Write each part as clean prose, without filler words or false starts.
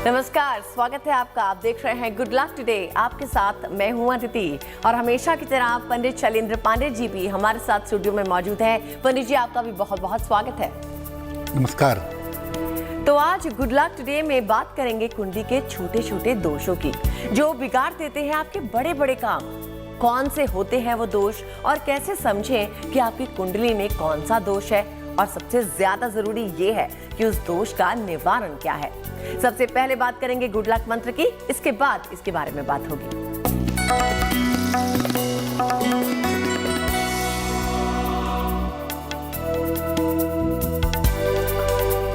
नमस्कार, स्वागत है आपका। आप देख रहे हैं गुड लक टुडे। आपके साथ मैं हूं अदिति और हमेशा की तरह पंडित शैलेंद्र पांडे जी भी हमारे साथ स्टूडियो में मौजूद हैं। पंडित जी, आपका भी बहुत बहुत स्वागत है। नमस्कार। तो आज गुड लक टुडे में बात करेंगे कुंडली के छोटे छोटे दोषों की जो बिगाड़ देते हैं आपके बड़े बड़े काम। कौन से होते हैं वो दोष और कैसे समझें कि आपकी कुंडली में कौन सा दोष है, और सबसे ज्यादा जरूरी ये है कि उस दोष का निवारण क्या है। सबसे पहले बात करेंगे गुड लक मंत्र की, इसके बाद इसके बारे में बात होगी।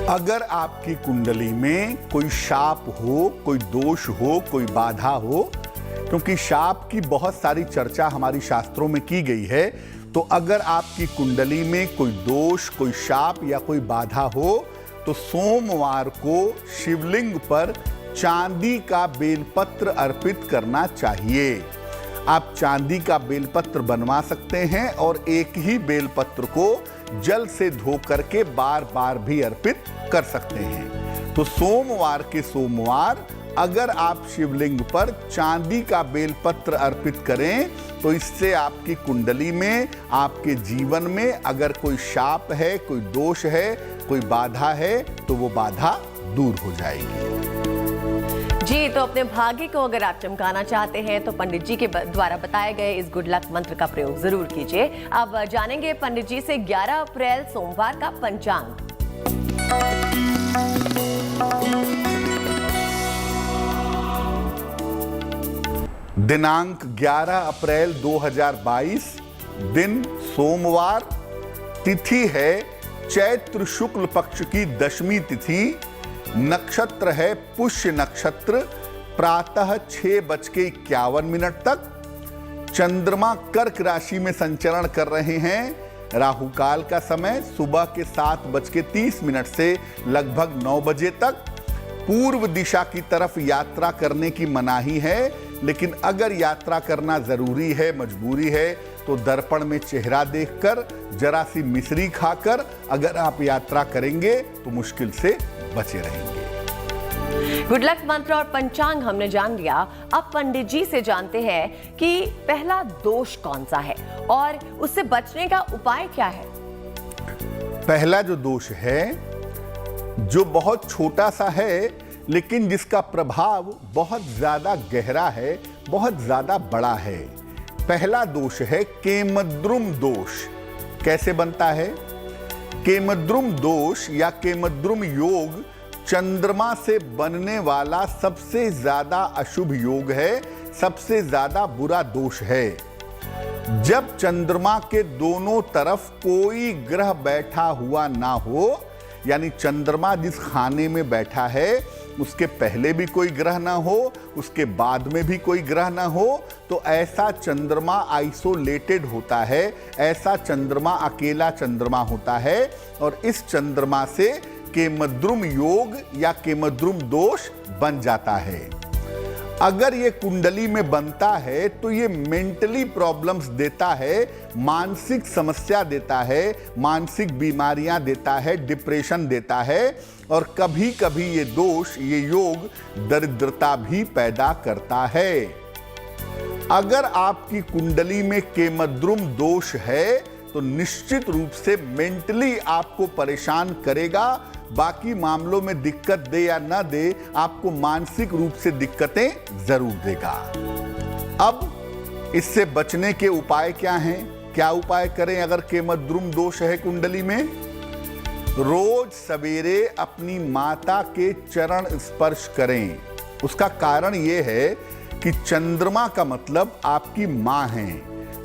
अगर आपकी कुंडली में कोई शाप हो, कोई दोष हो, कोई बाधा हो, क्योंकि शाप की बहुत सारी चर्चा हमारी शास्त्रों में की गई है, तो अगर आपकी कुंडली में कोई दोष, कोई शाप या कोई बाधा हो तो सोमवार को शिवलिंग पर चांदी का बेलपत्र अर्पित करना चाहिए। आप चांदी का बेलपत्र बनवा सकते हैं और एक ही बेलपत्र को जल से धो करके बार बार भी अर्पित कर सकते हैं। तो सोमवार के सोमवार अगर आप शिवलिंग पर चांदी का बेलपत्र अर्पित करें तो इससे आपकी कुंडली में, आपके जीवन में अगर कोई शाप है, कोई दोष है, कोई बाधा है तो वो बाधा दूर हो जाएगी। जी, तो अपने भाग्य को अगर आप चमकाना चाहते हैं तो पंडित जी के द्वारा बताए गए इस गुड लक मंत्र का प्रयोग जरूर कीजिए। अब जानेंगे पंडित जी से 11 अप्रैल सोमवार का पंचांग। दिनांक 11 अप्रैल 2022, दिन सोमवार, तिथि है चैत्र शुक्ल पक्ष की दशमी तिथि, नक्षत्र है पुष्य नक्षत्र, प्रातः 6:51 तक। चंद्रमा कर्क राशि में संचरण कर रहे हैं। राहु काल का समय सुबह के 7:30 से लगभग 9 बजे तक। पूर्व दिशा की तरफ यात्रा करने की मनाही है, लेकिन अगर यात्रा करना जरूरी है, मजबूरी है, तो दर्पण में चेहरा देखकर, जरा सी मिश्री खाकर अगर आप यात्रा करेंगे तो मुश्किल से बचे रहेंगे। गुड लक मंत्र और पंचांग हमने जान लिया। अब पंडित जी से जानते हैं कि पहला दोष कौन सा है और उससे बचने का उपाय क्या है। पहला जो दोष है, जो बहुत छोटा सा है लेकिन जिसका प्रभाव बहुत ज्यादा गहरा है, बहुत ज्यादा बड़ा है। पहला दोष है केमद्रुम दोष। कैसे बनता है? केमद्रुम दोष या केमद्रुम योग चंद्रमा से बनने वाला सबसे ज्यादा अशुभ योग है, सबसे ज्यादा बुरा दोष है। जब चंद्रमा के दोनों तरफ कोई ग्रह बैठा हुआ ना हो, यानी चंद्रमा जिस खाने में बैठा है उसके पहले भी कोई ग्रह ना हो, उसके बाद में भी कोई ग्रह ना हो, तो ऐसा चंद्रमा आइसोलेटेड होता है, ऐसा चंद्रमा अकेला चंद्रमा होता है। और इस चंद्रमा से केमद्रुम योग या केमद्रुम दोष बन जाता है। अगर ये कुंडली में बनता है तो ये मेंटली प्रॉब्लम्स देता है, मानसिक समस्या देता है, मानसिक बीमारियां देता है, डिप्रेशन देता है, और कभी कभी ये दोष, ये योग दरिद्रता भी पैदा करता है। अगर आपकी कुंडली में केमद्रुम दोष है तो निश्चित रूप से मेंटली आपको परेशान करेगा। बाकी मामलों में दिक्कत दे या ना दे, आपको मानसिक रूप से दिक्कतें जरूर देगा। अब इससे बचने के उपाय क्या हैं? क्या उपाय करें अगर केमद्रुम दोष है कुंडली में? रोज सवेरे अपनी माता के चरण स्पर्श करें। उसका कारण यह है कि चंद्रमा का मतलब आपकी मां है।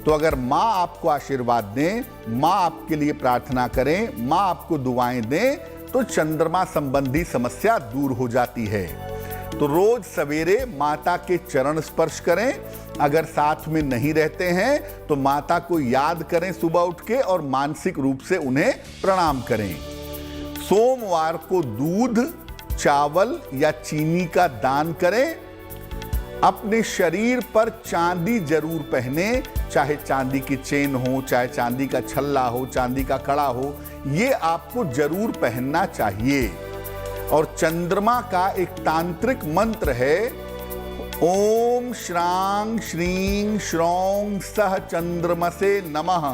तो अगर मां आपको आशीर्वाद दें, मां आपके लिए प्रार्थना करें, मां आपको दुआएं दें, तो चंद्रमा संबंधी समस्या दूर हो जाती है। तो रोज सवेरे माता के चरण स्पर्श करें। अगर साथ में नहीं रहते हैं तो माता को याद करें सुबह उठ के और मानसिक रूप से उन्हें प्रणाम करें। सोमवार को दूध, चावल या चीनी का दान करें। अपने शरीर पर चांदी जरूर पहने, चाहे चांदी की चेन हो, चाहे चांदी का छल्ला हो, चांदी का कड़ा हो, ये आपको जरूर पहनना चाहिए। और चंद्रमा का एक तांत्रिक मंत्र है, ओम श्रांग श्रीं श्रौं सह चंद्रमसे नमः।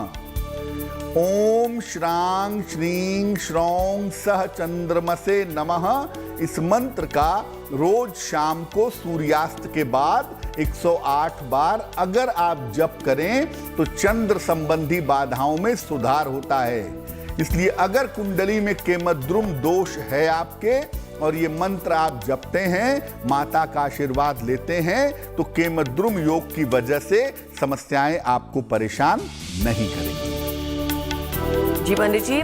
ओम श्रांग श्रीं श्रौं सह चंद्रमसे नमः। इस मंत्र का रोज शाम को सूर्यास्त के बाद 108 बार अगर आप जप करें तो चंद्र संबंधी बाधाओं में सुधार होता है। इसलिए अगर कुंडली में केमद्रुम दोष है आपके और ये मंत्र आप जपते हैं, माता का आशीर्वाद लेते हैं, तो केमद्रुम योग की वजह से समस्याएं आपको परेशान नहीं करेंगी। जी पंडित जी,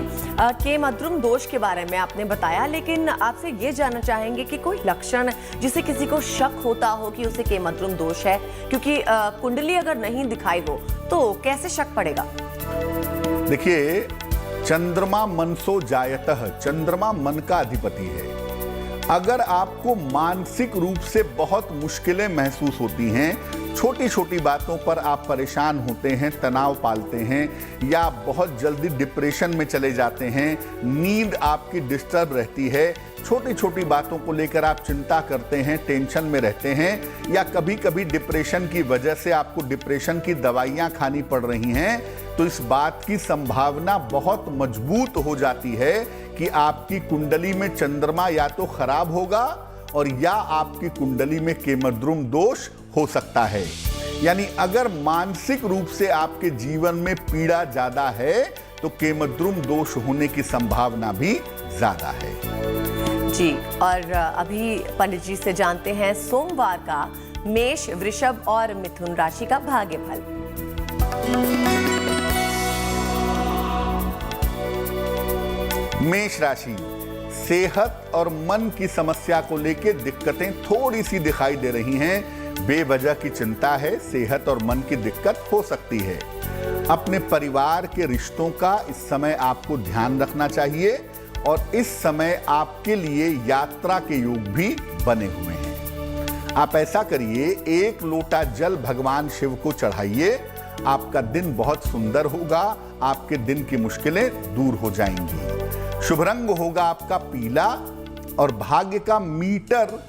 केमद्रुम दोष के बारे में आपने बताया, लेकिन आपसे ये जानना चाहेंगे कि कोई लक्षण जिसे किसी को शक होता हो कि उसे केमद्रुम दोष है, क्योंकि कुंडली अगर नहीं दिखाई हो तो कैसे शक पड़ेगा? देखिए, चंद्रमा मनसो जायतः, चंद्रमा मन का अधिपति है। अगर आपको मानसिक रूप से बहुत मुश्किलें महसूस होती हैं, छोटी छोटी बातों पर आप परेशान होते हैं, तनाव पालते हैं, या बहुत जल्दी डिप्रेशन में चले जाते हैं, नींद आपकी डिस्टर्ब रहती है, छोटी छोटी बातों को लेकर आप चिंता करते हैं, टेंशन में रहते हैं, या कभी कभी डिप्रेशन की वजह से आपको डिप्रेशन की दवाइयां खानी पड़ रही हैं, तो इस बात की संभावना बहुत मजबूत हो जाती है कि आपकी कुंडली में चंद्रमा या तो खराब होगा और या आपकी कुंडली में केमद्रुम दोष हो सकता है। यानी अगर मानसिक रूप से आपके जीवन में पीड़ा ज्यादा है तो केमद्रुम दोष होने की संभावना भी ज्यादा है। जी, और अभी पंडित जी से जानते हैं सोमवार का मेष, वृषभ और मिथुन राशि का भाग्यफल। मेष राशि, सेहत और मन की समस्या को लेकर दिक्कतें थोड़ी सी दिखाई दे रही हैं। बेवजह की चिंता है, सेहत और मन की दिक्कत हो सकती है। अपने परिवार के रिश्तों का इस समय आपको ध्यान रखना चाहिए और इस समय आपके लिए यात्रा के योग भी बने हुए हैं। आप ऐसा करिए, 1 लोटा जल भगवान शिव को चढ़ाइए, आपका दिन बहुत सुंदर होगा, आपके दिन की मुश्किलें दूर हो जाएंगी। शुभ रंग होगा आपका पीला और भाग्य का मीटर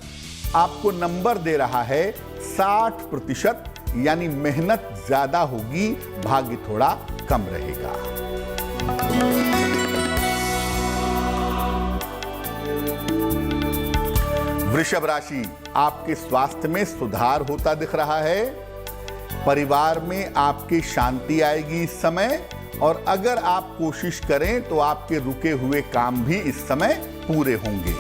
आपको नंबर दे रहा है 60%, यानी मेहनत ज्यादा होगी, भाग्य थोड़ा कम रहेगा। वृषभ राशि, आपके स्वास्थ्य में सुधार होता दिख रहा है। परिवार में आपकी शांति आएगी इस समय, और अगर आप कोशिश करें तो आपके रुके हुए काम भी इस समय पूरे होंगे।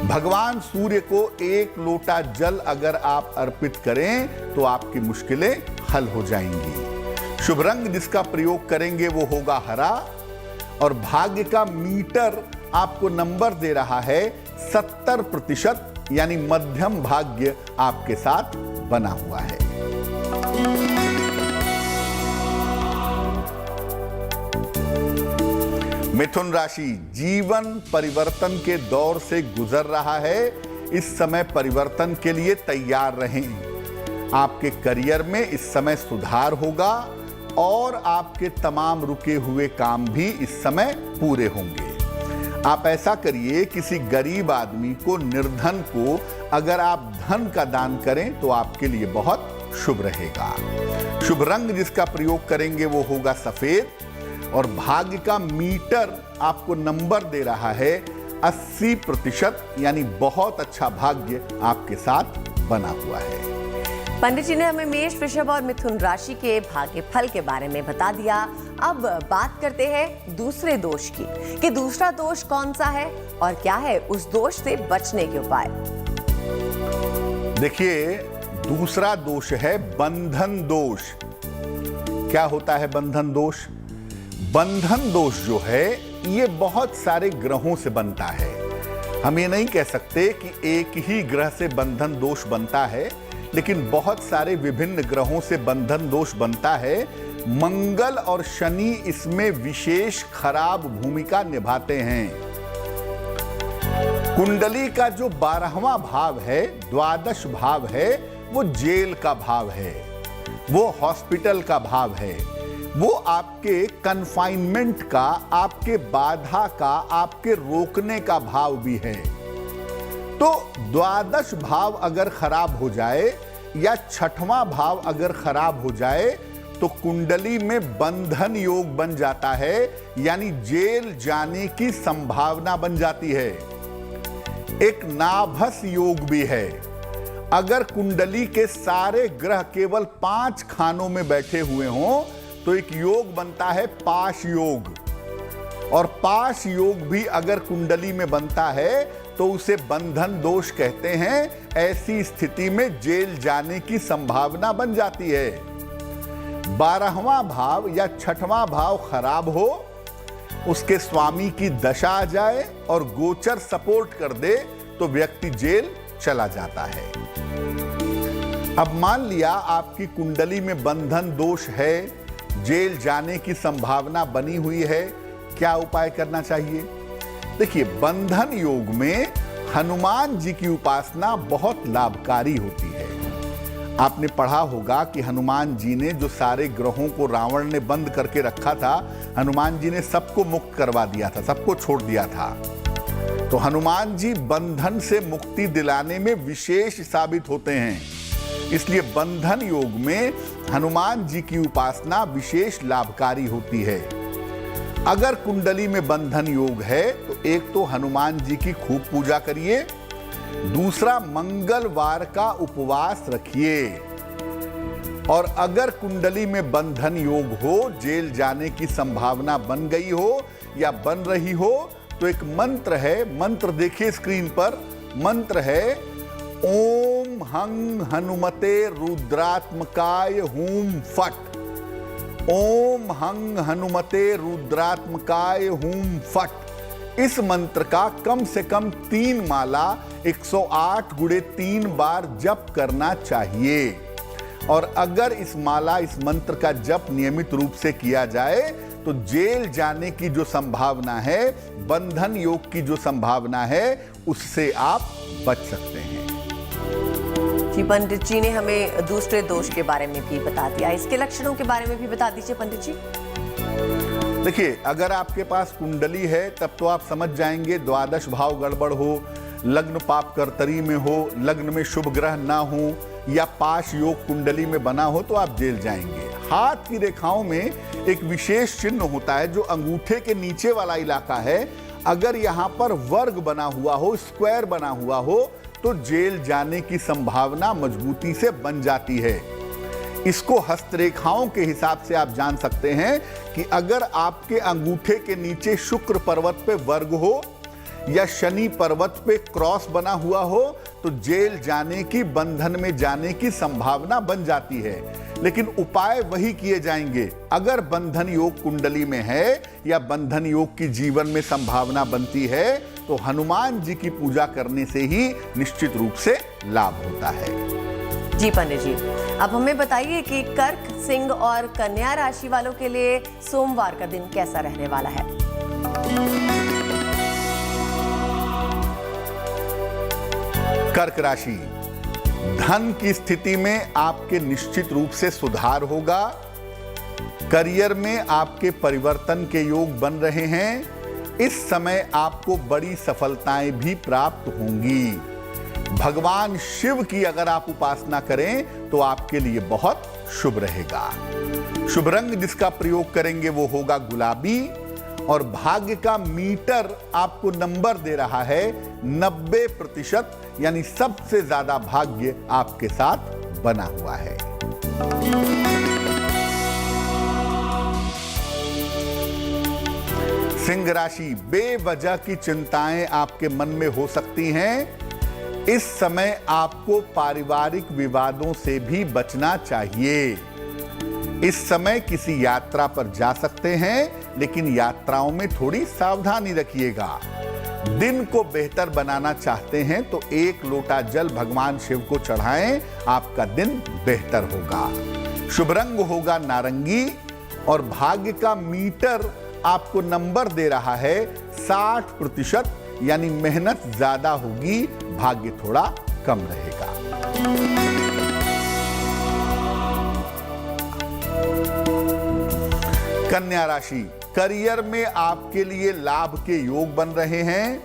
भगवान सूर्य को 1 लोटा जल अगर आप अर्पित करें तो आपकी मुश्किलें हल हो जाएंगी। शुभ रंग जिसका प्रयोग करेंगे वो होगा हरा, और भाग्य का मीटर आपको नंबर दे रहा है 70%, यानी मध्यम भाग्य आपके साथ बना हुआ है। मिथुन राशि, जीवन परिवर्तन के दौर से गुजर रहा है। इस समय परिवर्तन के लिए तैयार रहें। आपके करियर में इस समय सुधार होगा और आपके तमाम रुके हुए काम भी इस समय पूरे होंगे। आप ऐसा करिए, किसी गरीब आदमी को, निर्धन को अगर आप धन का दान करें तो आपके लिए बहुत शुभ रहेगा। शुभ रंग जिसका प्रयोग करेंगे वो होगा सफेद, और भाग्य का मीटर आपको नंबर दे रहा है 80%, यानी बहुत अच्छा भाग्य आपके साथ बना हुआ है। पंडित जी ने हमें मेष, वृषभ और मिथुन राशि के भाग्यफल के बारे में बता दिया। अब बात करते हैं दूसरे दोष की, कि दूसरा दोष कौन सा है और क्या है उस दोष से बचने के उपाय। देखिए, दूसरा दोष है बंधन दोष। क्या होता है बंधन दोष? बंधन दोष जो है ये बहुत सारे ग्रहों से बनता है। हम ये नहीं कह सकते कि एक ही ग्रह से बंधन दोष बनता है, लेकिन बहुत सारे विभिन्न ग्रहों से बंधन दोष बनता है। मंगल और शनि इसमें विशेष खराब भूमिका निभाते हैं। कुंडली का जो 12वां भाव है, द्वादश भाव है, वो जेल का भाव है, वो हॉस्पिटल का भाव है, वो आपके कन्फाइनमेंट का, आपके बाधा का, आपके रोकने का भाव भी है। तो द्वादश भाव अगर खराब हो जाए या छठवां भाव अगर खराब हो जाए तो कुंडली में बंधन योग बन जाता है, यानी जेल जाने की संभावना बन जाती है। एक नाभस योग भी है। अगर कुंडली के सारे ग्रह केवल 5 खानों में बैठे हुए हों तो एक योग बनता है पाश योग, और पाश योग भी अगर कुंडली में बनता है तो उसे बंधन दोष कहते हैं। ऐसी स्थिति में जेल जाने की संभावना बन जाती है। 12वां भाव या 6वां भाव खराब हो, उसके स्वामी की दशा आ जाए और गोचर सपोर्ट कर दे तो व्यक्ति जेल चला जाता है। अब मान लिया आपकी कुंडली में बंधन दोष है, जेल जाने की संभावना बनी हुई है, क्या उपाय करना चाहिए? देखिए, बंधन योग में हनुमान जी की उपासना बहुत लाभकारी होती है। आपने पढ़ा होगा कि हनुमान जी ने जो सारे ग्रहों को रावण ने बंद करके रखा था, हनुमान जी ने सबको मुक्त करवा दिया था, सबको छोड़ दिया था। तो हनुमान जी बंधन से मुक्ति दिलाने में विशेष साबित होते हैं। इसलिए बंधन योग में हनुमान जी की उपासना विशेष लाभकारी होती है। अगर कुंडली में बंधन योग है तो एक तो हनुमान जी की खूब पूजा करिए, दूसरा मंगलवार का उपवास रखिए, और अगर कुंडली में बंधन योग हो, जेल जाने की संभावना बन गई हो या बन रही हो, तो एक मंत्र है, मंत्र देखिए स्क्रीन पर, मंत्र है ओम हंग हनुमते रुद्रात्मकाय हूम फट। ओम हंग हनुमते रुद्रात्मकाय हूम फट। इस मंत्र का कम से कम 3 माला 108 × 3 बार जप करना चाहिए। और अगर इस माला, इस मंत्र का जप नियमित रूप से किया जाए तो जेल जाने की जो संभावना है, बंधन योग की जो संभावना है, उससे आप बच सकते हैं। जी, पंडित जी ने हमें दूसरे दोष के बारे में भी बता दिया, इसके लक्षणों के बारे में भी बता दीजिए पंडित जी। देखिए, अगर आपके पास कुंडली है तब तो आप समझ जाएंगे, द्वादश भाव गड़बड़ हो, लग्न पाप कर्तरी में हो, लग्न में शुभ ग्रह ना हो, या पाश योग कुंडली में बना हो तो आप जेल जाएंगे। हाथ की रेखाओं में एक विशेष चिन्ह होता है जो अंगूठे के नीचे वाला इलाका है। अगर यहाँ पर वर्ग बना हुआ हो, स्क्वायर बना हुआ हो, तो जेल जाने की संभावना मजबूती से बन जाती है। इसको हस्तरेखाओं के हिसाब से आप जान सकते हैं कि अगर आपके अंगूठे के नीचे शुक्र पर्वत पे वर्ग हो या शनि पर्वत पे क्रॉस बना हुआ हो तो जेल जाने की, बंधन में जाने की संभावना बन जाती है। लेकिन उपाय वही किए जाएंगे। अगर बंधन योग कुंडली में है या बंधन योग की जीवन में संभावना बनती है तो हनुमान जी की पूजा करने से ही निश्चित रूप से लाभ होता है। जी पंडित जी, अब हमें बताइए कि कर्क, सिंह और कन्या राशि वालों के लिए सोमवार का दिन कैसा रहने वाला है? कर्क राशि, धन की स्थिति में आपके निश्चित रूप से सुधार होगा। करियर में आपके परिवर्तन के योग बन रहे हैं। इस समय आपको बड़ी सफलताएं भी प्राप्त होंगी। भगवान शिव की अगर आप उपासना करें तो आपके लिए बहुत शुभ रहेगा। शुभ रंग जिसका प्रयोग करेंगे वो होगा गुलाबी, और भाग्य का मीटर आपको नंबर दे रहा है 90%, यानी सबसे ज्यादा भाग्य आपके साथ बना हुआ है। सिंह राशि, बेवजह की चिंताएं आपके मन में हो सकती हैं। इस समय आपको पारिवारिक विवादों से भी बचना चाहिए। इस समय किसी यात्रा पर जा सकते हैं, लेकिन यात्राओं में थोड़ी सावधानी रखिएगा। दिन को बेहतर बनाना चाहते हैं तो 1 लोटा जल भगवान शिव को चढ़ाएं, आपका दिन बेहतर होगा। शुभ रंग होगा नारंगी, और भाग्य का मीटर आपको नंबर दे रहा है 60%, यानी मेहनत ज्यादा होगी, भाग्य थोड़ा कम रहेगा। कन्या राशि, करियर में आपके लिए लाभ के योग बन रहे हैं।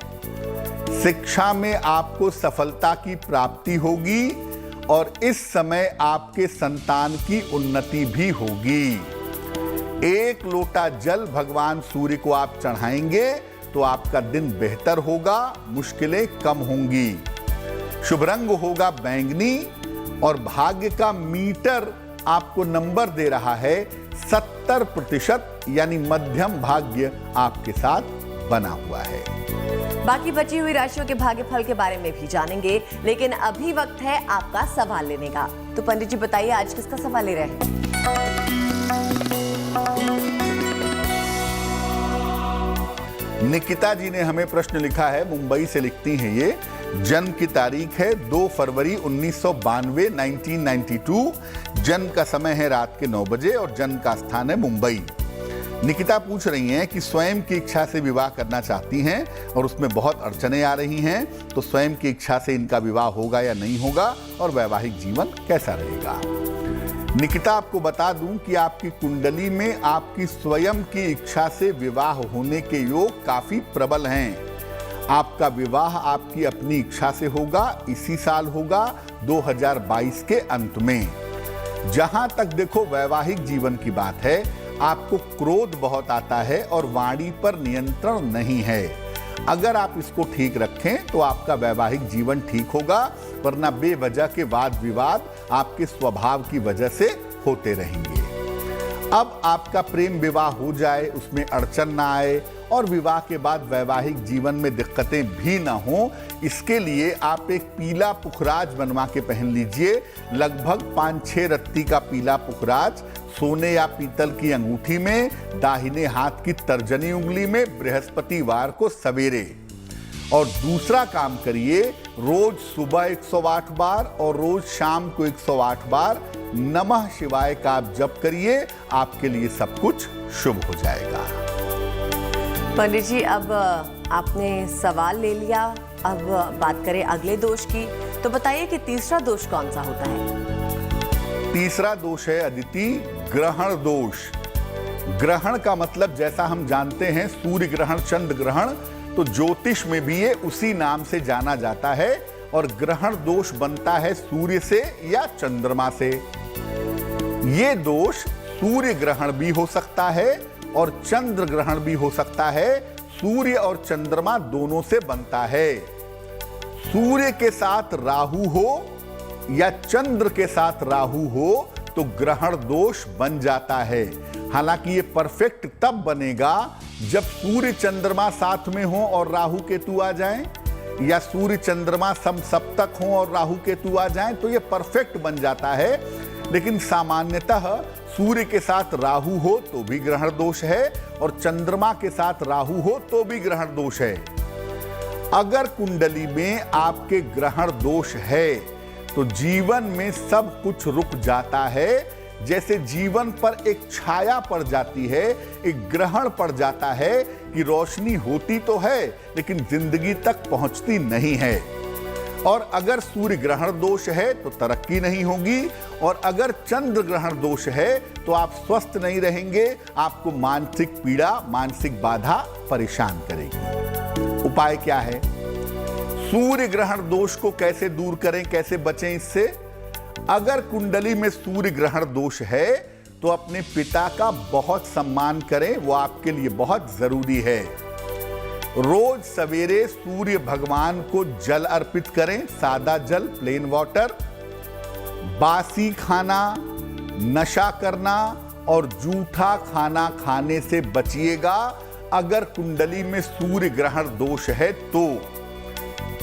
शिक्षा में आपको सफलता की प्राप्ति होगी और इस समय आपके संतान की उन्नति भी होगी। 1 लोटा जल भगवान सूर्य को आप चढ़ाएंगे तो आपका दिन बेहतर होगा, मुश्किलें कम होंगी। शुभ रंग होगा बैंगनी और भाग्य का मीटर आपको नंबर दे रहा है 70%, यानी मध्यम भाग्य आपके साथ बना हुआ है। बाकी बची हुई राशियों के भाग्यफल के बारे में भी जानेंगे, लेकिन अभी वक्त है आपका सवाल लेने का। तो पंडित जी बताइए, आज किसका सवाल ले रहे हैं? निकिता जी ने हमें प्रश्न लिखा है, मुंबई से लिखती हैं ये। जन्म की तारीख है 2 फरवरी 1992 1992। जन्म का समय है रात के 9 बजे और जन्म का स्थान है मुंबई। निकिता पूछ रही हैं कि स्वयं की इच्छा से विवाह करना चाहती हैं और उसमें बहुत अड़चनें आ रही हैं, तो स्वयं की इच्छा से इनका विवाह होगा या नहीं होगा और वैवाहिक जीवन कैसा रहेगा। निकिता, आपको बता दूं कि आपकी कुंडली में आपकी स्वयं की इच्छा से विवाह होने के योग काफी प्रबल हैं। आपका विवाह आपकी अपनी इच्छा से होगा, इसी साल होगा 2022 के अंत में। जहां तक देखो वैवाहिक जीवन की बात है, आपको क्रोध बहुत आता है और वाणी पर नियंत्रण नहीं है। अगर आप इसको ठीक रखें तो आपका वैवाहिक जीवन ठीक होगा, वरना बेवजह के वाद विवाद आपके स्वभाव की वजह से होते रहेंगे। अब आपका प्रेम विवाह हो जाए, उसमें अड़चन ना आए और विवाह के बाद वैवाहिक जीवन में दिक्कतें भी ना हो, इसके लिए आप एक पीला पुखराज बनवा के पहन लीजिए। लगभग 5-6 रत्ती का पीला पुखराज सोने या पीतल की अंगूठी में, दाहिने हाथ की तर्जनी उंगली में, बृहस्पतिवार को सवेरे। और दूसरा काम करिए, रोज सुबह 108 बार और रोज शाम को 108 बार नमः शिवाय का आप जप करिए, आपके लिए सब कुछ शुभ हो जाएगा। पंडित जी, अब आपने सवाल ले लिया, अब बात करें अगले दोष की। तो बताइए कि तीसरा दोष कौन सा होता है? तीसरा दोष है अदिति, ग्रहण दोष। ग्रहण का मतलब जैसा हम जानते हैं सूर्य ग्रहण, चंद्र ग्रहण, तो ज्योतिष में भी ये उसी नाम से जाना जाता है। और ग्रहण दोष बनता है सूर्य से या चंद्रमा से। ये दोष सूर्य ग्रहण भी हो सकता है और चंद्र ग्रहण भी हो सकता है। सूर्य और चंद्रमा दोनों से बनता है। सूर्य के साथ राहु हो या चंद्र के साथ राहु हो तो ग्रहण दोष बन जाता है। हालांकि ये परफेक्ट तब बनेगा जब सूर्य चंद्रमा साथ में हो और राहु केतु आ जाएं, या सूर्य चंद्रमा समसप्तक हो और राहु केतु आ जाएं, तो ये परफेक्ट बन जाता है। लेकिन सामान्यतः सूर्य के साथ राहु हो तो भी ग्रहण दोष है और चंद्रमा के साथ राहु हो तो भी ग्रहण दोष है। अगर कुंडली में आपके ग्रहण दोष है तो जीवन में सब कुछ रुक जाता है। जैसे जीवन पर एक छाया पड़ जाती है, एक ग्रहण पड़ जाता है कि रोशनी होती तो है लेकिन जिंदगी तक पहुंचती नहीं है। और अगर सूर्य ग्रहण दोष है तो तरक्की नहीं होगी, और अगर चंद्र ग्रहण दोष है तो आप स्वस्थ नहीं रहेंगे, आपको मानसिक पीड़ा, मानसिक बाधा परेशान करेगी। उपाय क्या है? सूर्य ग्रहण दोष को कैसे दूर करें, कैसे बचें इससे? अगर कुंडली में सूर्य ग्रहण दोष है तो अपने पिता का बहुत सम्मान करें, वो आपके लिए बहुत जरूरी है। रोज सवेरे सूर्य भगवान को जल अर्पित करें, सादा जल, प्लेन वाटर। बासी खाना, नशा करना और जूठा खाना खाने से बचिएगा अगर कुंडली में सूर्य ग्रहण दोष है तो।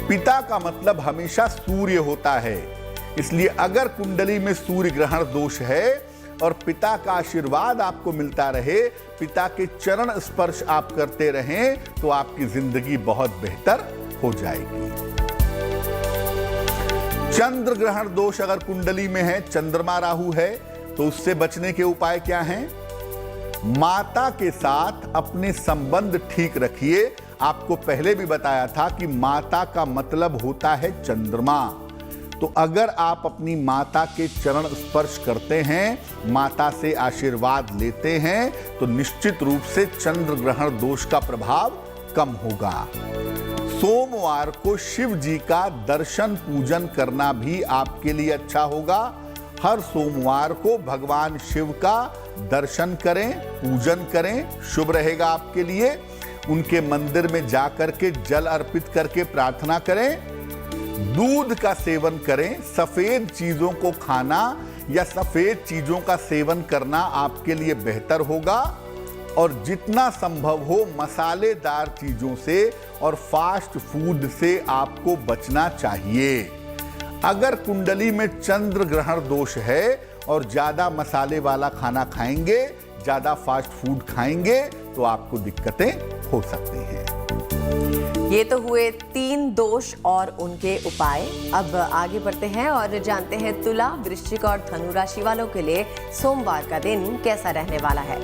पिता का मतलब हमेशा सूर्य होता है, इसलिए अगर कुंडली में सूर्य ग्रहण दोष है और पिता का आशीर्वाद आपको मिलता रहे, पिता के चरण स्पर्श आप करते रहें, तो आपकी जिंदगी बहुत बेहतर हो जाएगी। चंद्र ग्रहण दोष अगर कुंडली में है, चंद्रमा राहु है, तो उससे बचने के उपाय क्या हैं? माता के साथ अपने संबंध ठीक रखिए। आपको पहले भी बताया था कि माता का मतलब होता है चंद्रमा। तो अगर आप अपनी माता के चरण स्पर्श करते हैं, माता से आशीर्वाद लेते हैं, तो निश्चित रूप से चंद्र ग्रहण दोष का प्रभाव कम होगा। सोमवार को शिव जी का दर्शन पूजन करना भी आपके लिए अच्छा होगा। हर सोमवार को भगवान शिव का दर्शन करें, पूजन करें, शुभ रहेगा आपके लिए। उनके मंदिर में जाकर के जल अर्पित करके प्रार्थना करें, दूध का सेवन करें। सफेद चीजों को खाना या सफेद चीजों का सेवन करना आपके लिए बेहतर होगा और जितना संभव हो मसालेदार चीजों से और फास्ट फूड से आपको बचना चाहिए। अगर कुंडली में चंद्र ग्रहण दोष है और ज्यादा मसाले वाला खाना खाएंगे, ज्यादा फास्ट फूड खाएंगे तो आपको दिक्कतें हो सकती हैं। ये तो हुए 3 दोष और उनके उपाय। अब आगे बढ़ते हैं और जानते हैं तुला, वृश्चिक और धनु राशि वालों के लिए सोमवार का दिन कैसा रहने वाला है।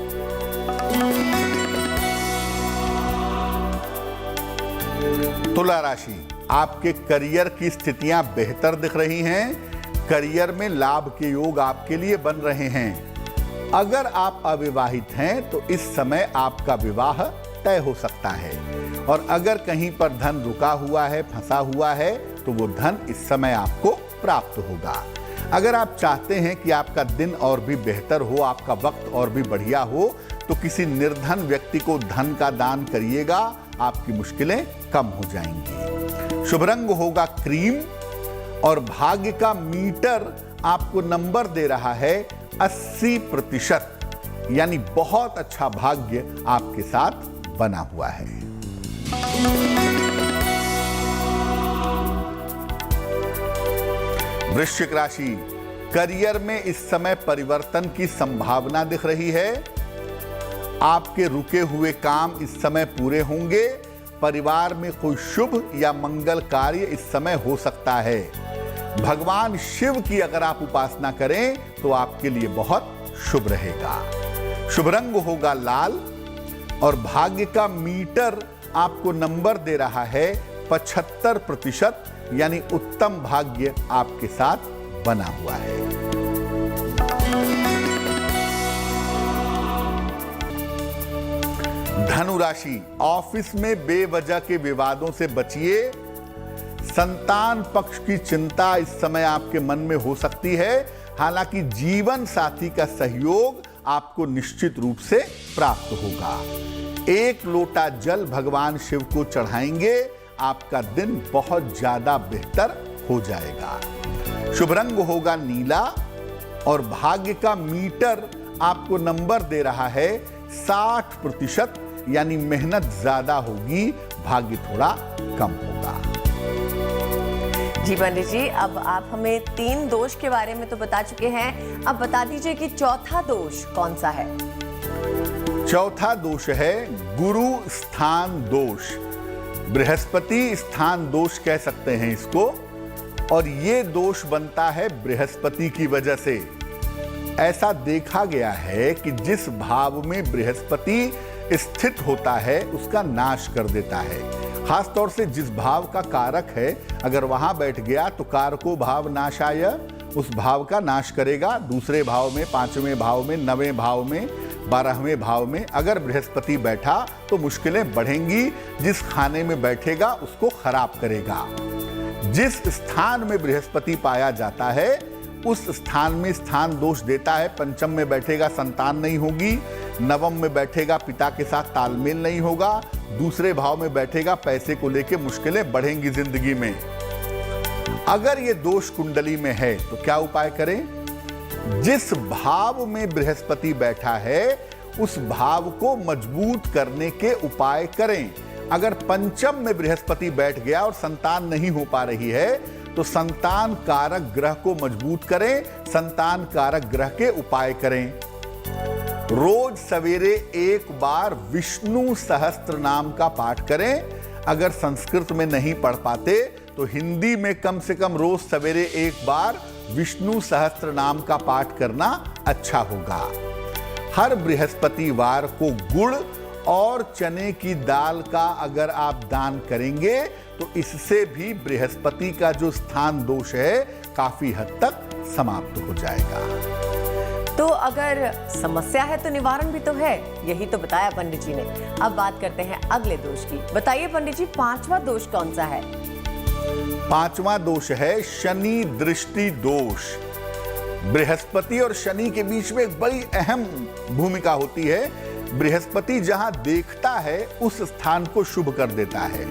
तुला राशि, आपके करियर की स्थितियां बेहतर दिख रही हैं। करियर में लाभ के योग आपके लिए बन रहे हैं। अगर आप अविवाहित हैं तो इस समय आपका विवाह तय हो सकता है और अगर कहीं पर धन रुका हुआ है, फंसा हुआ है तो वो धन इस समय आपको प्राप्त होगा। अगर आप चाहते हैं कि आपका दिन और भी बेहतर हो, आपका वक्त और भी बढ़िया हो, तो किसी निर्धन व्यक्ति को धन का दान करिएगा, आपकी मुश्किलें कम हो जाएंगी। शुभ रंग होगा क्रीम और भाग्य का मीटर आपको नंबर दे रहा है 80%, यानी बहुत अच्छा भाग्य आपके साथ बना हुआ है। वृश्चिक राशि, करियर में इस समय परिवर्तन की संभावना दिख रही है। आपके रुके हुए काम इस समय पूरे होंगे। परिवार में कोई शुभ या मंगल कार्य इस समय हो सकता है। भगवान शिव की अगर आप उपासना करें तो आपके लिए बहुत शुभ रहेगा। शुभ रंग होगा लाल और भाग्य का मीटर आपको नंबर दे रहा है 75%, यानी उत्तम भाग्य आपके साथ बना हुआ है। धनु राशि, ऑफिस में बेवजह के विवादों से बचिए। संतान पक्ष की चिंता इस समय आपके मन में हो सकती है। हालांकि जीवन साथी का सहयोग आपको निश्चित रूप से प्राप्त होगा। 1 लोटा जल भगवान शिव को चढ़ाएंगे, आपका दिन बहुत ज्यादा बेहतर हो जाएगा। शुभ रंग होगा नीला और भाग्य का मीटर आपको नंबर दे रहा है 60%, यानी मेहनत ज्यादा होगी, भाग्य थोड़ा कम होगा। जी पंडित जी, अब आप हमें 3 दोष के बारे में तो बता चुके हैं, अब बता दीजिए कि चौथा दोष कौन सा है। चौथा दोष है गुरु स्थान दोष, बृहस्पति स्थान दोष कह सकते हैं इसको, और ये दोष बनता है बृहस्पति की वजह से। ऐसा देखा गया है कि जिस भाव में बृहस्पति स्थित होता है उसका नाश कर देता है। खासतौर से जिस भाव का कारक है अगर वहां बैठ गया तो कारको भाव नाशाय, उस भाव का नाश करेगा। दूसरे भाव में, 5वें भाव में, 9वें भाव में, 12वें भाव में अगर बृहस्पति बैठा तो मुश्किलें बढ़ेंगी। जिस खाने में बैठेगा उसको खराब करेगा। जिस स्थान में बृहस्पति पाया जाता है उस स्थान में स्थान दोष देता है। 5म में बैठेगा संतान नहीं होगी, 9म में बैठेगा पिता के साथ तालमेल नहीं होगा, दूसरे भाव में बैठेगा पैसे को लेकर मुश्किलें बढ़ेंगी जिंदगी में। अगर ये दोष कुंडली में है तो क्या उपाय करें? जिस भाव में बृहस्पति बैठा है उस भाव को मजबूत करने के उपाय करें। अगर 5म में बृहस्पति बैठ गया और संतान नहीं हो पा रही है तो संतान कारक ग्रह को मजबूत करें, संतान कारक ग्रह के उपाय करें। रोज सवेरे 1 बार विष्णु सहस्त्र नाम का पाठ करें। अगर संस्कृत में नहीं पढ़ पाते तो हिंदी में कम से कम रोज सवेरे 1 बार विष्णु सहस्त्र नाम का पाठ करना अच्छा होगा। हर बृहस्पतिवार को गुड़ और चने की दाल का अगर आप दान करेंगे तो इससे भी बृहस्पति का जो स्थान दोष है काफी हद तक समाप्त हो जाएगा। तो अगर समस्या है तो निवारण भी तो है, यही तो बताया पंडित जी ने। अब बात करते हैं अगले दोष की। बताइए पंडित जी, 5वां दोष कौन सा है? 5वां दोष है शनि दृष्टि दोष। बृहस्पति और शनि के बीच में एक बड़ी अहम भूमिका होती है। बृहस्पति जहां देखता है उस स्थान को शुभ कर देता है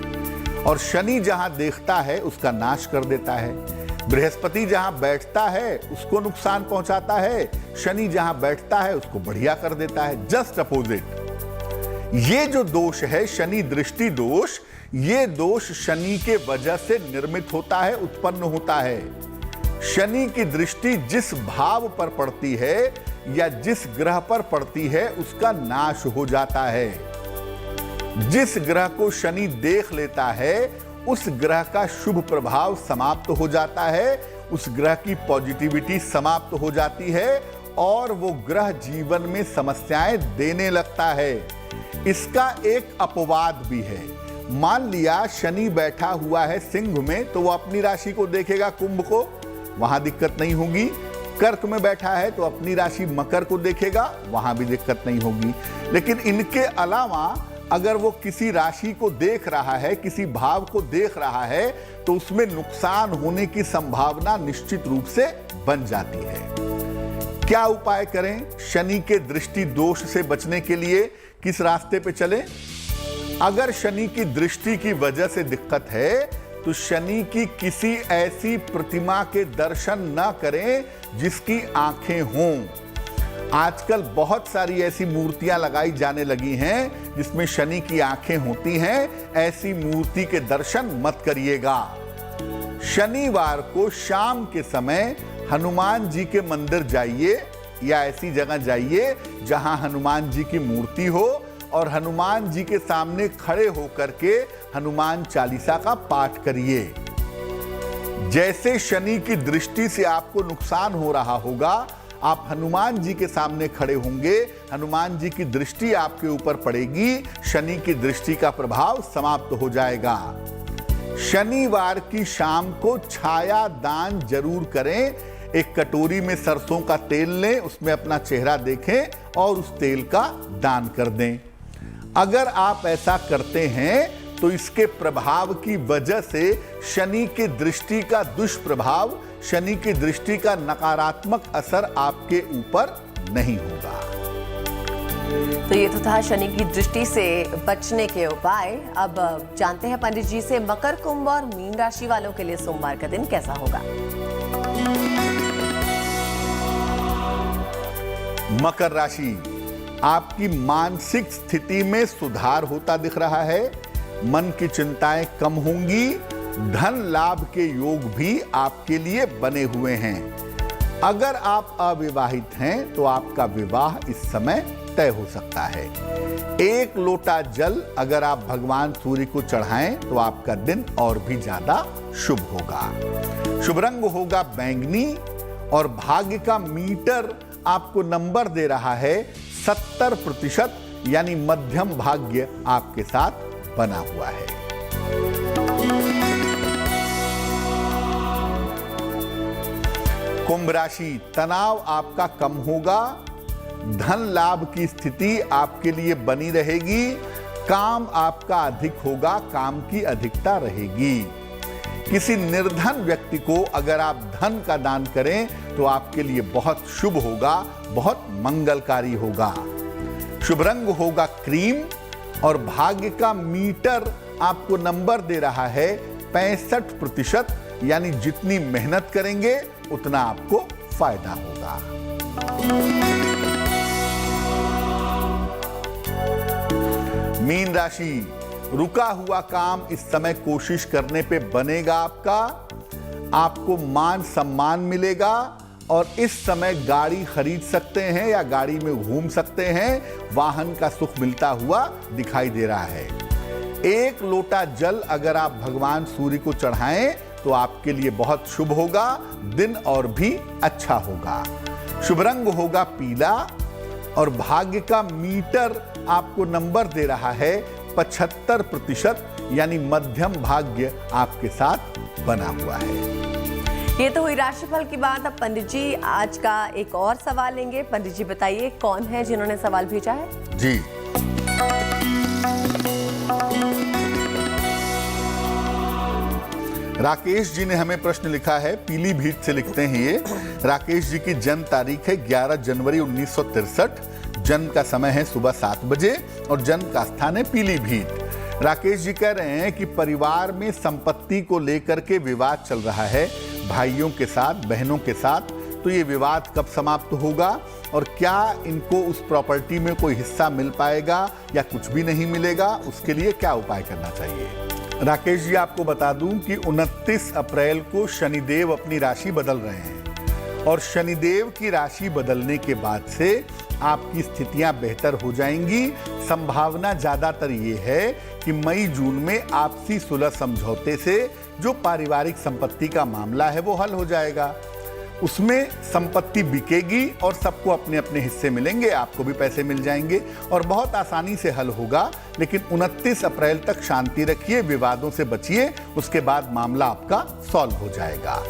और शनि जहां देखता है उसका नाश कर देता है। बृहस्पति जहां बैठता है उसको नुकसान पहुंचाता है, शनि जहां बैठता है उसको बढ़िया कर देता है। Just opposite. ये जो दोष है शनि दृष्टि दोष, ये दोष शनि के वजह से निर्मित होता है, उत्पन्न होता है। शनि की दृष्टि जिस भाव पर पड़ती है या जिस ग्रह पर पड़ती है उसका नाश हो जाता है। जिस ग्रह को शनि देख लेता है उस ग्रह का शुभ प्रभाव समाप्त हो जाता है, उस ग्रह की पॉजिटिविटी समाप्त हो जाती है और वो ग्रह जीवन में समस्याएं देने लगता है। इसका एक अपवाद भी है। मान लिया शनि बैठा हुआ है सिंह में तो वो अपनी राशि को देखेगा कुंभ को, वहां दिक्कत नहीं होगी। कर्क में बैठा है तो अपनी राशि मकर को देखेगा, वहां भी दिक्कत नहीं होगी। लेकिन इनके अलावा अगर वो किसी राशि को देख रहा है, किसी भाव को देख रहा है तो उसमें नुकसान होने की संभावना निश्चित रूप से बन जाती है। क्या उपाय करें शनि के दृष्टि दोष से बचने के लिए? किस रास्ते पे चलें? अगर शनि की दृष्टि की वजह से दिक्कत है तो शनि की किसी ऐसी प्रतिमा के दर्शन न करें जिसकी आंखें हों। आजकल बहुत सारी ऐसी मूर्तियां लगाई जाने लगी हैं जिसमें शनि की आंखें होती हैं। ऐसी मूर्ति के दर्शन मत करिएगा। शनिवार को शाम के समय हनुमान जी के मंदिर जाइए या ऐसी जगह जाइए जहां हनुमान जी की मूर्ति हो और हनुमान जी के सामने खड़े होकर के हनुमान चालीसा का पाठ करिए। जैसे शनि की दृष्टि से आपको नुकसान हो रहा होगा, आप हनुमान जी के सामने खड़े होंगे, हनुमान जी की दृष्टि आपके ऊपर पड़ेगी, शनि की दृष्टि का प्रभाव समाप्त हो जाएगा। शनिवार की शाम को छाया दान जरूर करें। एक कटोरी में सरसों का तेल लें, उसमें अपना चेहरा देखें और उस तेल का दान कर दें। अगर आप ऐसा करते हैं तो इसके प्रभाव की वजह से शनि की दृष्टि का दुष्प्रभाव, शनि की दृष्टि का नकारात्मक असर आपके ऊपर नहीं होगा। तो ये तो था शनि की दृष्टि से बचने के उपाय। अब जानते हैं पंडित जी से मकर, कुंभ और मीन राशि वालों के लिए सोमवार का दिन कैसा होगा। मकर राशि, आपकी मानसिक स्थिति में सुधार होता दिख रहा है। मन की चिंताएं कम होंगी। धन लाभ के योग भी आपके लिए बने हुए हैं। अगर आप अविवाहित हैं तो आपका विवाह इस समय तय हो सकता है। 1 लोटा जल अगर आप भगवान सूर्य को चढ़ाएं तो आपका दिन और भी ज्यादा शुभ होगा। शुभ रंग होगा बैंगनी और भाग्य का मीटर आपको नंबर दे रहा है 70%, यानी मध्यम भाग्य आपके साथ बना हुआ है। कुंभ राशि, तनाव आपका कम होगा। धन लाभ की स्थिति आपके लिए बनी रहेगी। काम आपका अधिक होगा, काम की अधिकता रहेगी। किसी निर्धन व्यक्ति को अगर आप धन का दान करें तो आपके लिए बहुत शुभ होगा, बहुत मंगलकारी होगा। शुभ रंग होगा क्रीम और भाग्य का मीटर आपको नंबर दे रहा है 65%, यानी जितनी मेहनत करेंगे उतना आपको फायदा होगा। मीन राशि, रुका हुआ काम इस समय कोशिश करने पे बनेगा आपको मान सम्मान मिलेगा और इस समय गाड़ी खरीद सकते हैं या गाड़ी में घूम सकते हैं। वाहन का सुख मिलता हुआ दिखाई दे रहा है। 1 लोटा जल अगर आप भगवान सूर्य को चढ़ाएं तो आपके लिए बहुत शुभ होगा, दिन और भी अच्छा होगा। शुभ रंग होगा पीला और भाग्य का मीटर आपको नंबर दे रहा है 75%, यानी मध्यम भाग्य आपके साथ बना हुआ है। ये तो हुई राशिफल की बात। अब पंडित जी आज का एक और सवाल लेंगे। पंडित जी बताइए कौन है जिन्होंने सवाल भेजा है? जी, राकेश जी ने हमें प्रश्न लिखा है, पीलीभीत से लिखते हैं ये। राकेश जी की जन्म तारीख है 11 जनवरी 1963। जन्म का समय है सुबह 7 बजे और जन्म का स्थान है पीलीभीत। राकेश जी कह रहे हैं कि परिवार में संपत्ति को लेकर के विवाद चल रहा है, भाइयों के साथ, बहनों के साथ। तो ये विवाद कब समाप्त होगा और क्या इनको उस प्रॉपर्टी में कोई हिस्सा मिल पाएगा या कुछ भी नहीं मिलेगा, उसके लिए क्या उपाय करना चाहिए? राकेश जी, आपको बता दूं कि 29 अप्रैल को शनिदेव अपनी राशि बदल रहे हैं और शनिदेव की राशि बदलने के बाद से आपकी स्थितियां बेहतर हो जाएंगी। संभावना ज्यादातर ये है कि मई जून में आपसी सुलह समझौते से जो पारिवारिक संपत्ति का मामला है वो हल हो जाएगा। उसमें संपत्ति बिकेगी और सबको अपने अपने हिस्से मिलेंगे, आपको भी पैसे मिल जाएंगे और बहुत आसानी से हल होगा। लेकिन 29 अप्रैल तक शांति रखिए, विवादों से बचिए, उसके बाद मामला आपका सॉल्व हो जाएगा।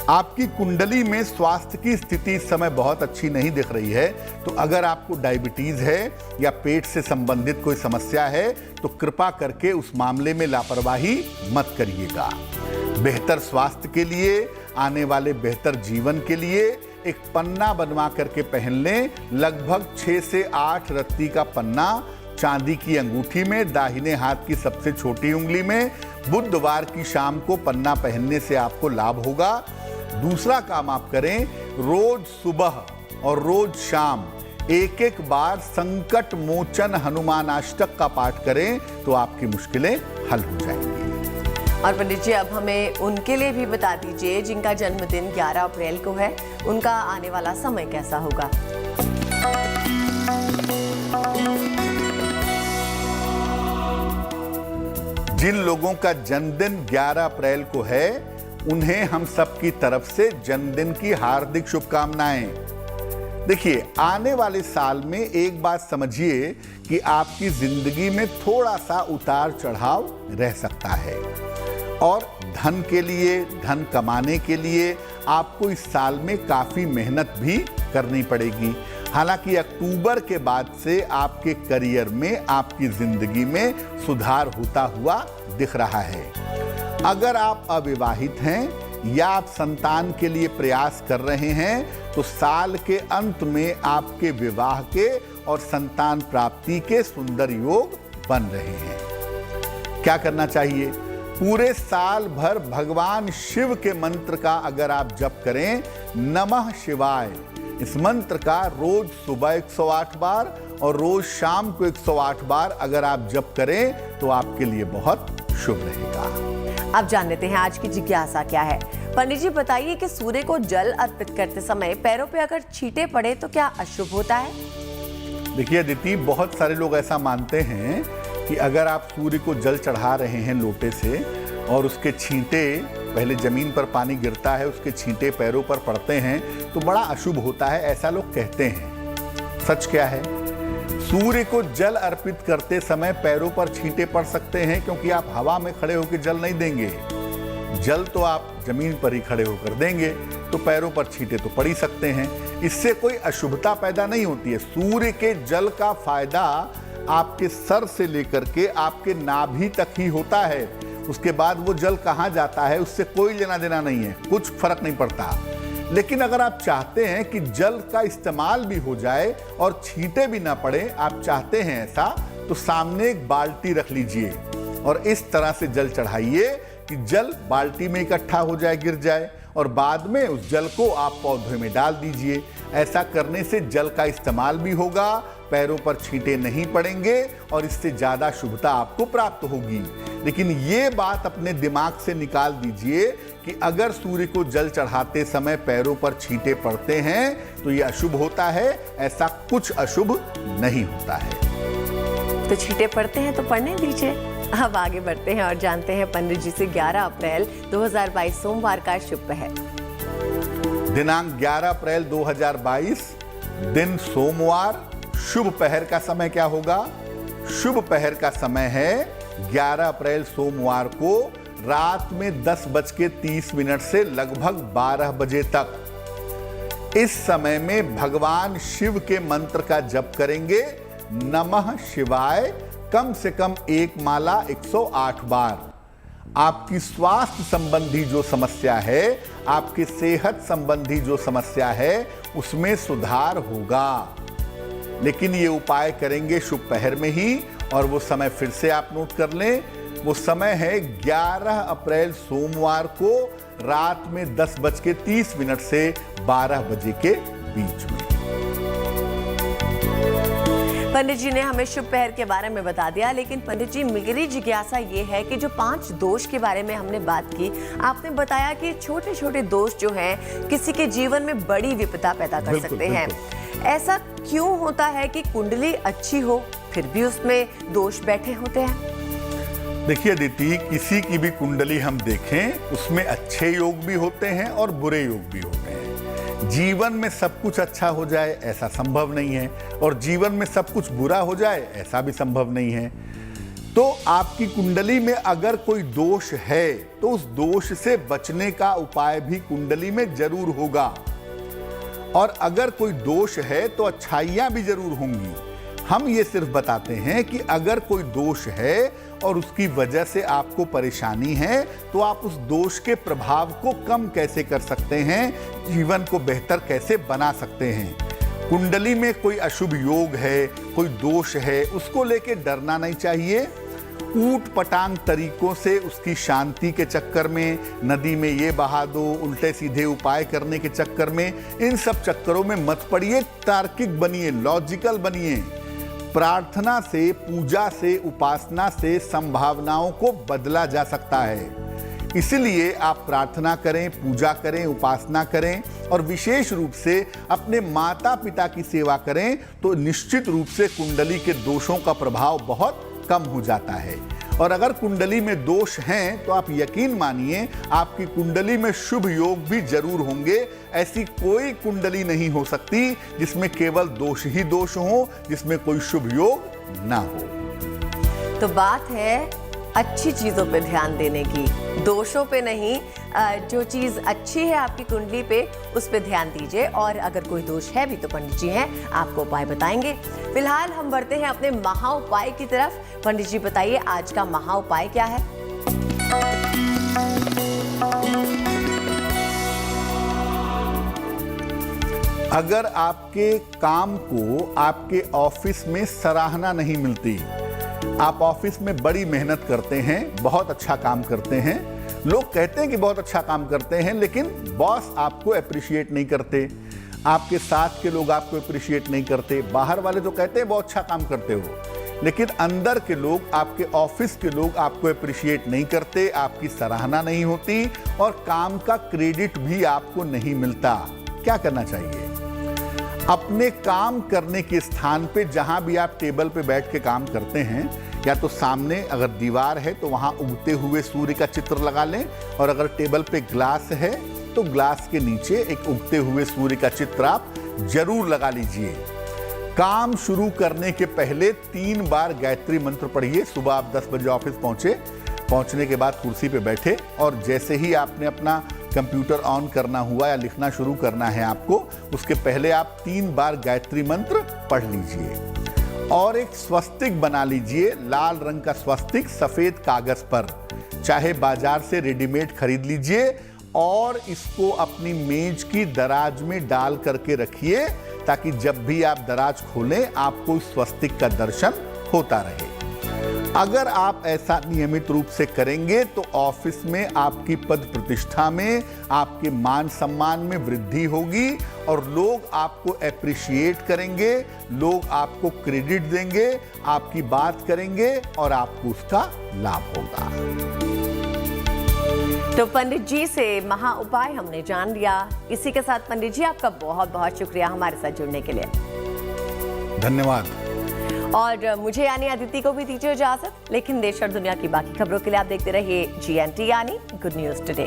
आपकी कुंडली में स्वास्थ्य की स्थिति इस समय बहुत अच्छी नहीं दिख रही है, तो अगर आपको डायबिटीज है या पेट से संबंधित कोई समस्या है तो कृपा करके उस मामले में लापरवाही मत करिएगा। बेहतर स्वास्थ्य के लिए, आने वाले बेहतर जीवन के लिए एक पन्ना बनवा करके पहन लें। लगभग 6 से 8 रत्ती का पन्ना चांदी की अंगूठी में, दाहिने हाथ की सबसे छोटी उंगली में। बुधवार की शाम को पन्ना पहनने से आपको लाभ होगा। दूसरा काम आप करें, रोज सुबह और रोज शाम एक एक बार संकट मोचन हनुमान अष्टक का पाठ करें तो आपकी मुश्किलें हल हो जाएंगी। और पंडित जी अब हमें उनके लिए भी बता दीजिए जिनका जन्मदिन 11 अप्रैल को है, उनका आने वाला समय कैसा होगा? जिन लोगों का जन्मदिन 11 अप्रैल को है उन्हें हम सबकी तरफ से जन्मदिन की हार्दिक शुभकामनाएं। देखिए, आने वाले साल में एक बात समझिए कि आपकी जिंदगी में थोड़ा सा उतार चढ़ाव रह सकता है और धन के लिए, धन कमाने के लिए आपको इस साल में काफी मेहनत भी करनी पड़ेगी। हालांकि अक्टूबर के बाद से आपके करियर में, आपकी जिंदगी में सुधार होता हुआ दिख रहा है। अगर आप अविवाहित हैं या आप संतान के लिए प्रयास कर रहे हैं तो साल के अंत में आपके विवाह के और संतान प्राप्ति के सुंदर योग बन रहे हैं। क्या करना चाहिए? पूरे साल भर भगवान शिव के मंत्र का अगर आप जप करें, नमः शिवाय, इस मंत्र का रोज सुबह 108 बार और रोज शाम को 108 बार अगर आप जप करें तो आपके लिए बहुत शुभ रहेगा। अब जान लेते हैं आज की जिज्ञासा क्या है। पंडित जी बताइए कि सूर्य को जल अर्पित करते समय पैरों पे अगर छींटे पड़े तो क्या अशुभ होता है? देखिए अदिति, बहुत सारे लोग ऐसा मानते हैं कि अगर आप सूर्य को जल चढ़ा रहे हैं लोटे से और उसके छींटे, पहले जमीन पर पानी गिरता है, उसके छींटे पैरों पर पड़ते हैं तो बड़ा अशुभ होता है, ऐसा लोग कहते हैं। सच क्या है? सूर्य को जल अर्पित करते समय पैरों पर छींटे पड़ सकते हैं क्योंकि आप हवा में खड़े होकर जल नहीं देंगे। जल तो आप जमीन पर ही खड़े होकर देंगे, तो पैरों पर छींटे तो पड़ ही सकते हैं। इससे कोई अशुभता पैदा नहीं होती है। सूर्य के जल का फायदा आपके सर से लेकर के आपके नाभि तक ही होता है। उसके बाद वो जल कहाँ जाता है उससे कोई लेना देना नहीं है, कुछ फर्क नहीं पड़ता। लेकिन अगर आप चाहते हैं कि जल का इस्तेमाल भी हो जाए और छींटे भी ना पड़े, आप चाहते हैं ऐसा, तो सामने एक बाल्टी रख लीजिए और इस तरह से जल चढ़ाइए कि जल बाल्टी में इकट्ठा हो जाए, गिर जाए, और बाद में उस जल को आप पौधे में डाल दीजिए। ऐसा करने से जल का इस्तेमाल भी होगा, पैरों पर छींटे नहीं पड़ेंगे और इससे ज्यादा शुभता आपको प्राप्त होगी। लेकिन ये बात अपने दिमाग से निकाल दीजिए कि अगर सूर्य को जल चढ़ाते समय पैरों पर छींटे पड़ते हैं तो ये अशुभ होता है। ऐसा कुछ अशुभ नहीं होता है। तो छींटे पड़ते हैं तो पड़ने दीजिए। अब आगे बढ़ते हैं और जानते हैं पंडित जी से 11 अप्रैल 2022 सोमवार का शुभ पहर। दिनांक 11 अप्रैल 2022 दिन सोमवार। शुभ पहर का समय क्या होगा? शुभ पहर का समय है 11 अप्रैल सोमवार को रात में 10:30 से लगभग 12 बजे तक। इस समय में भगवान शिव के मंत्र का जप करेंगे, नमः शिवाय, कम से कम एक माला 108 बार। आपकी स्वास्थ्य संबंधी जो समस्या है, आपकी सेहत संबंधी जो समस्या है, उसमें सुधार होगा। लेकिन ये उपाय करेंगे शुभ पहर में ही, और वो समय फिर से आप नोट कर लें, वो समय है 11 अप्रैल सोमवार को रात में 10:30 से 12 बजे के बीच में। पंडित जी ने हमें शुभ पहर के बारे में बता दिया, लेकिन पंडित जी मेरी जिज्ञासा ये है कि जो 5 दोष के बारे में हमने बात की, आपने बताया कि छोटे छोटे दोष जो हैं किसी के जीवन में बड़ी विपदा पैदा कर सकते हैं। ऐसा क्यों होता है कि कुंडली अच्छी हो फिर भी उसमें दोष बैठे होते हैं? देखिए अदिति, किसी की भी कुंडली हम देखें, उसमें अच्छे योग भी होते हैं और बुरे योग भी होते हैं। जीवन में सब कुछ अच्छा हो जाए ऐसा संभव नहीं है, और जीवन में सब कुछ बुरा हो जाए ऐसा भी संभव नहीं है। तो आपकी कुंडली में अगर कोई दोष है तो उस दोष से बचने का उपाय भी कुंडली में जरूर होगा, और अगर कोई दोष है तो अच्छाइयां भी जरूर होंगी। हम ये सिर्फ बताते हैं कि अगर कोई दोष है और उसकी वजह से आपको परेशानी है, तो आप उस दोष के प्रभाव को कम कैसे कर सकते हैं, जीवन को बेहतर कैसे बना सकते हैं। कुंडली में कोई अशुभ योग है, कोई दोष है, उसको लेके डरना नहीं चाहिए। ऊट पटांग तरीकों से उसकी शांति के चक्कर में, नदी में ये बहा दो, उल्टे सीधे उपाय करने के चक्कर में, इन सब चक्करों में मत पड़िए। तार्किक बनिए, लॉजिकल बनिए। प्रार्थना से, पूजा से, उपासना से संभावनाओं को बदला जा सकता है। इसलिए आप प्रार्थना करें, पूजा करें, उपासना करें, और विशेष रूप से अपने माता पिता की सेवा करें, तो निश्चित रूप से कुंडली के दोषों का प्रभाव बहुत कम हो जाता है। और अगर कुंडली में दोष हैं तो आप यकीन मानिए आपकी कुंडली में शुभ योग भी जरूर होंगे। ऐसी कोई कुंडली नहीं हो सकती जिसमें केवल दोष ही दोष हो, जिसमें कोई शुभ योग ना हो। तो बात है अच्छी चीजों पे ध्यान देने की, दोषों पे नहीं। जो चीज अच्छी है आपकी कुंडली पे, उस पे ध्यान दीजिए, और अगर कोई दोष है भी तो पंडित जी हैं, आपको उपाय बताएंगे। फिलहाल हम बढ़ते हैं अपने महा उपाय की तरफ। पंडित जी बताइए आज का महा उपाय क्या है? अगर आपके काम को आपके ऑफिस में सराहना नहीं मिलती, आप ऑफिस में बड़ी मेहनत करते हैं, बहुत अच्छा काम करते हैं, लोग कहते हैं कि बहुत अच्छा काम करते हैं, लेकिन बॉस आपको अप्रिशिएट नहीं करते, आपके साथ के लोग आपको अप्रिशिएट नहीं करते, बाहर वाले तो कहते हैं बहुत अच्छा काम करते हो, लेकिन अंदर के लोग, आपके ऑफिस के लोग आपको अप्रिशिएट नहीं करते, आपकी सराहना नहीं होती, और काम का क्रेडिट भी आपको नहीं मिलता। क्या करना चाहिए? अपने काम करने के स्थान पे, जहां भी आप टेबल पे बैठ के काम करते हैं, या तो सामने अगर दीवार है तो वहां उगते हुए सूर्य का चित्र लगा लें, और अगर टेबल पे ग्लास है तो ग्लास के नीचे एक उगते हुए सूर्य का चित्र आप जरूर लगा लीजिए। काम शुरू करने के पहले 3 बार गायत्री मंत्र पढ़िए। सुबह आप 10 बजे ऑफिस पहुंचने के बाद कुर्सी पे बैठे, और जैसे ही आपने अपना कंप्यूटर ऑन करना हुआ या लिखना शुरू करना है आपको, उसके पहले आप 3 बार गायत्री मंत्र पढ़ लीजिए। और एक स्वस्तिक बना लीजिए, लाल रंग का स्वस्तिक सफेद कागज पर, चाहे बाजार से रेडीमेड खरीद लीजिए, और इसको अपनी मेज की दराज में डाल करके रखिए, ताकि जब भी आप दराज खोलें आपको इस स्वस्तिक का दर्शन होता रहे। अगर आप ऐसा नियमित रूप से करेंगे तो ऑफिस में आपकी पद प्रतिष्ठा में, आपके मान सम्मान में वृद्धि होगी, और लोग आपको अप्रिशिएट करेंगे, लोग आपको क्रेडिट देंगे, आपकी बात करेंगे, और आपको उसका लाभ होगा। तो पंडित जी से महा उपाय हमने जान लिया। इसी के साथ पंडित जी आपका बहुत बहुत शुक्रिया हमारे साथ जुड़ने के लिए। धन्यवाद। और मुझे यानी अदिति को भी दीजिए इजाजत, लेकिन देश और दुनिया की बाकी खबरों के लिए आप देखते रहिए GNT यानी गुड न्यूज टुडे।